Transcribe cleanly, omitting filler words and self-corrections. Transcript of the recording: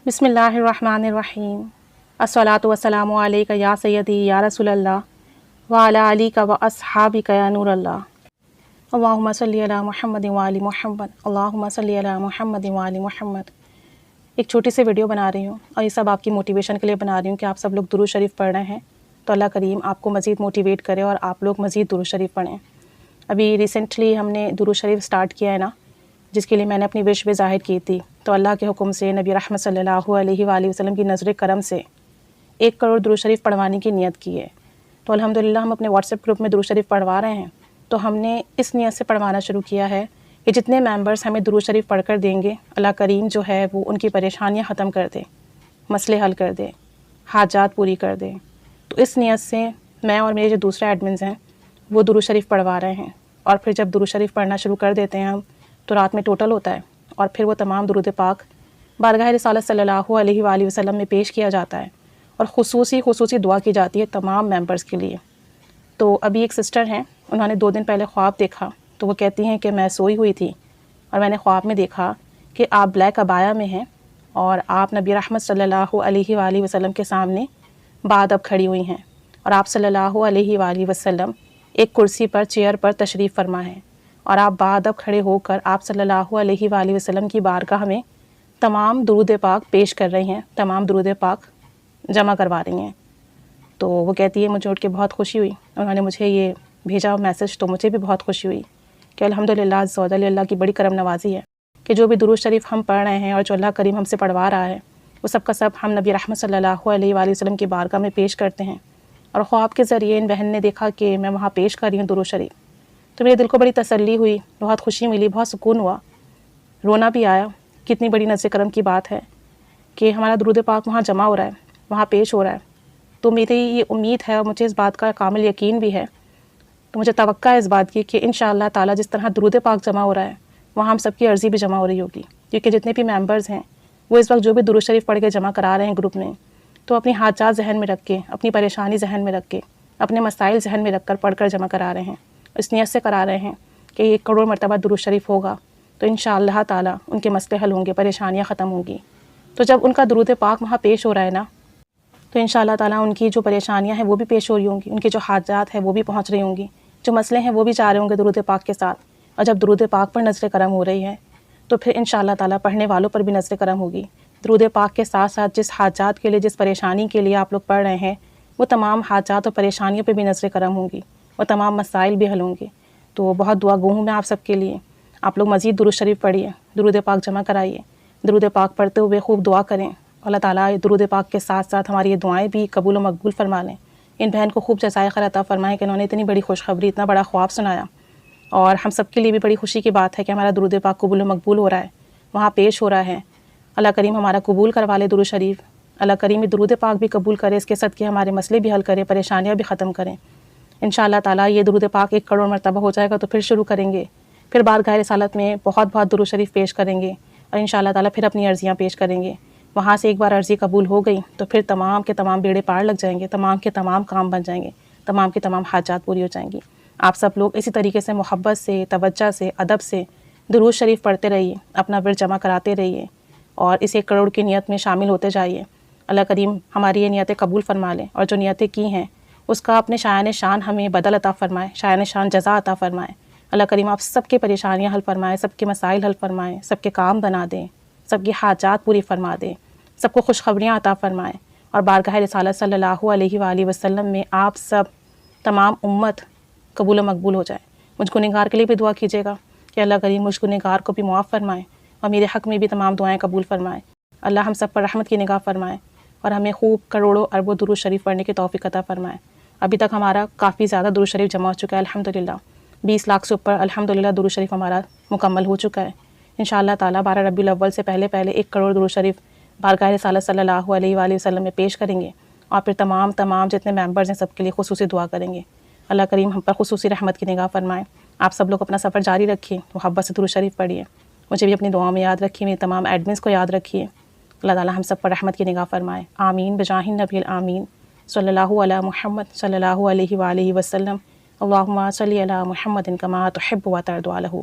بسم اللہ الرحمن الرحیم الصلاۃ والسلام علیک یا سیدی یا رسول اللہ وعلی آلک و اصحابک یا نور اللہ اللہم صلی علی محمد وعلی محمد اللہم صلی علی محمد وعلی محمد۔ ایک چھوٹی سی ویڈیو بنا رہی ہوں اور یہ سب آپ کی موٹیویشن کے لیے بنا رہی ہوں کہ آپ سب لوگ درود شریف پڑھ رہے ہیں تو اللہ کریم آپ کو مزید موٹیویٹ کرے اور آپ لوگ مزید درود شریف پڑھیں۔ ابھی ریسنٹلی ہم نے درود شریف سٹارٹ کیا ہے نا، جس کے لیے میں نے اپنی وش بھی ظاہر کی تھی، تو اللہ کے حکم سے نبی رحمت صلی اللہ علیہ وآلہ وسلم کی نظر کرم سے 1 کروڑ درود شریف پڑھوانے کی نیت کی ہے۔ تو الحمدللہ ہم اپنے واٹس ایپ گروپ میں درود شریف پڑھوا رہے ہیں، تو ہم نے اس نیت سے پڑھوانا شروع کیا ہے کہ جتنے ممبرز ہمیں درود شریف پڑھ کر دیں گے، اللہ کریم جو ہے وہ ان کی پریشانیاں ختم کر دے، مسئلے حل کر دے، حاجات پوری کر دے۔ تو اس نیت سے میں اور میرے جو دوسرے ایڈمنز ہیں وہ درود شریف پڑھوا رہے ہیں، اور پھر جب درود شریف پڑھنا شروع کر دیتے ہیں ہم تو رات میں ٹوٹل ہوتا ہے، اور پھر وہ تمام درود پاک بارگاہ رسالت صلی اللہ علیہ وآلہ وسلم میں پیش کیا جاتا ہے، اور خصوصی دعا کی جاتی ہے تمام ممبرز کے لیے۔ تو ابھی ایک سسٹر ہیں، انہوں نے 2 دن پہلے خواب دیکھا، تو وہ کہتی ہیں کہ میں سوئی ہوئی تھی اور میں نے خواب میں دیکھا کہ آپ بلیک عبایا میں ہیں اور آپ نبی رحمت صلی اللہ علیہ وآلہ وسلم کے سامنے بادب کھڑی ہوئی ہیں، اور آپ صلی اللہ علیہ وآلہ وسلم ایک کرسی پر چیئر پر تشریف فرما ہیں، اور آپ بادب کھڑے ہو کر آپ صلی اللہ علیہ وآلہ وسلم کی بارگاہ میں تمام درود پاک پیش کر رہی ہیں، تمام درود پاک جمع کروا رہی ہیں۔ تو وہ کہتی ہے مجھے اٹھ کے بہت خوشی ہوئی، انہوں نے مجھے یہ بھیجا میسج، تو مجھے بھی بہت خوشی ہوئی کہ الحمدللہ عز و جل اللہ کی بڑی کرم نوازی ہے کہ جو بھی درود شریف ہم پڑھ رہے ہیں اور جو اللہ کریم ہم سے پڑھوا رہا ہے وہ سب کا سب ہم نبی رحمت صلی اللہ علیہ وآلہ وسلم کی بارگاہ میں پیش کرتے ہیں۔ اور خواب کے ذریعے ان بہن نے دیکھا کہ میں وہاں پیش کر رہی ہوں درود شریف، تو میرے دل کو بڑی تسلی ہوئی، بہت خوشی ملی، بہت سکون ہوا، رونا بھی آیا۔ کتنی بڑی نظر کرم کی بات ہے کہ ہمارا درود پاک وہاں جمع ہو رہا ہے، وہاں پیش ہو رہا ہے۔ تو میری یہ امید ہے اور مجھے اس بات کا کامل یقین بھی ہے، تو مجھے توقع ہے اس بات کی کہ انشاءاللہ تعالیٰ جس طرح درود پاک جمع ہو رہا ہے وہاں ہم سب کی عرضی بھی جمع ہو رہی ہوگی، کیونکہ جتنے بھی ممبرز ہیں وہ اس وقت جو بھی درود شریف پڑھ کے جمع کرا رہے ہیں گروپ میں، تو اپنی حاجات ذہن میں رکھ کے، اپنی پریشانی ذہن میں رکھ کے، اپنے مسائل ذہن میں رکھ کر پڑھ کر جمع کرا رہے ہیں، اس نیت سے کرا رہے ہیں کہ 1 کروڑ مرتبہ درود شریف ہوگا تو انشاءاللہ تعالیٰ ان کے مسئلے حل ہوں گے، پریشانیاں ختم ہوں گی۔ تو جب ان کا درود پاک وہاں پیش ہو رہا ہے نا، تو انشاءاللہ تعالیٰ ان کی جو پریشانیاں ہیں وہ بھی پیش ہو رہی ہوں گی، ان کی جو حاجات ہیں وہ بھی پہنچ رہی ہوں گی، جو مسئلے ہیں وہ بھی جا رہے ہوں گے درود پاک کے ساتھ۔ اور جب درود پاک پر نظر کرم ہو رہی ہے تو پھر انشاءاللہ تعالیٰ پڑھنے والوں پر بھی نظر کرم ہوگی۔ درود پاک کے ساتھ ساتھ جس حاجات کے لیے، جس پریشانی کے لیے آپ لوگ پڑھ رہے ہیں، وہ تمام حاجات اور پریشانیوں پہ بھی نظر کرم ہوں گی، وہ تمام مسائل بھی حل ہوں گے۔ تو بہت دعا گو ہوں میں آپ سب کے لیے، آپ لوگ مزید درود شریف پڑھیے، درود پاک جمع کرائیے، درود پاک پڑھتے ہوئے خوب دعا کریں، اللہ تعالیٰ درود پاک کے ساتھ ساتھ ہماری یہ دعائیں بھی قبول و مقبول فرما لیں۔ ان بہن کو خوب جزائے خیر عطا فرمائیں کہ انہوں نے اتنی بڑی خوشخبری، اتنا بڑا خواب سنایا، اور ہم سب کے لیے بھی بڑی خوشی کی بات ہے کہ ہمارا درود پاک قبول و مقبول ہو رہا ہے، وہاں پیش ہو رہا ہے۔ اللہ کریم ہمارا قبول کروا لے درود شریف، اللہ کریم درود پاک بھی قبول کرے، اس کے صدقے ہمارے مسئلے بھی حل کرے، پریشانیاں بھی ختم کریں۔ انشاءاللہ تعالیٰ یہ درود پاک 1 کروڑ مرتبہ ہو جائے گا تو پھر شروع کریں گے، پھر بارگاہ رسالت میں بہت درود شریف پیش کریں گے، اور انشاءاللہ تعالیٰ پھر اپنی عرضیاں پیش کریں گے۔ وہاں سے ایک بار عرضی قبول ہو گئی تو پھر تمام کے تمام بیڑے پار لگ جائیں گے، تمام کے تمام کام بن جائیں گے، تمام کے تمام حاجات پوری ہو جائیں گی۔ آپ سب لوگ اسی طریقے سے محبت سے، توجہ سے، ادب سے درود شریف پڑھتے رہیے، اپنا ورد جمع کراتے رہیے، اور اس 1 کروڑ کی نیت میں شامل ہوتے جائیے۔ اللہ کریم ہماری یہ نیتیں قبول فرما لیں، اور جو نیتیں کی ہیں اس کا اپنے شایان شان ہمیں بدل عطا فرمائے، شایان شان جزا عطا فرمائے۔ اللہ کریم آپ سب کے پریشانیاں حل فرمائے، سب کے مسائل حل فرمائیں، سب کے کام بنا دیں، سب کی حاجات پوری فرما دیں، سب کو خوشخبریاں عطا فرمائیں، اور بارگاہ رسالت صلی اللہ علیہ وآلہ وسلم میں آپ سب تمام امت قبول و مقبول ہو جائے۔ مجھ گنہگار کے لیے بھی دعا کیجیے گا کہ اللہ کریم مجھ گنہگار کو بھی معاف فرمائے، اور میرے حق میں بھی تمام دعائیں قبول فرمائے۔ اللہ ہم سب پر رحمت کی نگاہ فرمائے، اور ہمیں خوب کروڑوں اربوں درود شریف پڑھنے کی توفیق عطا فرمائے۔ ابھی تک ہمارا کافی زیادہ درود شریف جمع ہو چکا ہے الحمدللہ، 20 لاکھ سے اوپر الحمدللہ درود شریف ہمارا مکمل ہو چکا ہے۔ انشاءاللہ تعالیٰ 12 ربیع الاول سے پہلے 1 کروڑ درود شریف بارگاہ رسالت صلی اللہ علیہ وآلہ وسلم میں پیش کریں گے، اور پھر تمام جتنے ممبرز ہیں سب کے لیے خصوصی دعا کریں گے۔ اللہ کریم ہم پر خصوصی رحمت کی نگاہ فرمائیں۔ آپ سب لوگ اپنا سفر جاری رکھیے، محبت سے درود شریف پڑھیے، مجھے بھی اپنی دعاؤں میں یاد رکھیے، میرے تمام ایڈمنس کو یاد رکھیے۔ اللہ تعالیٰ ہم سب پر رحمت کی نگاہ فرمائے، آمین بجاہ النبی الآمین، صلی اللہ علی محمد صلی اللہ علیہ وآلہ وسلم، اللہم صلی علی محمد کما تحب و ترضی عنہ۔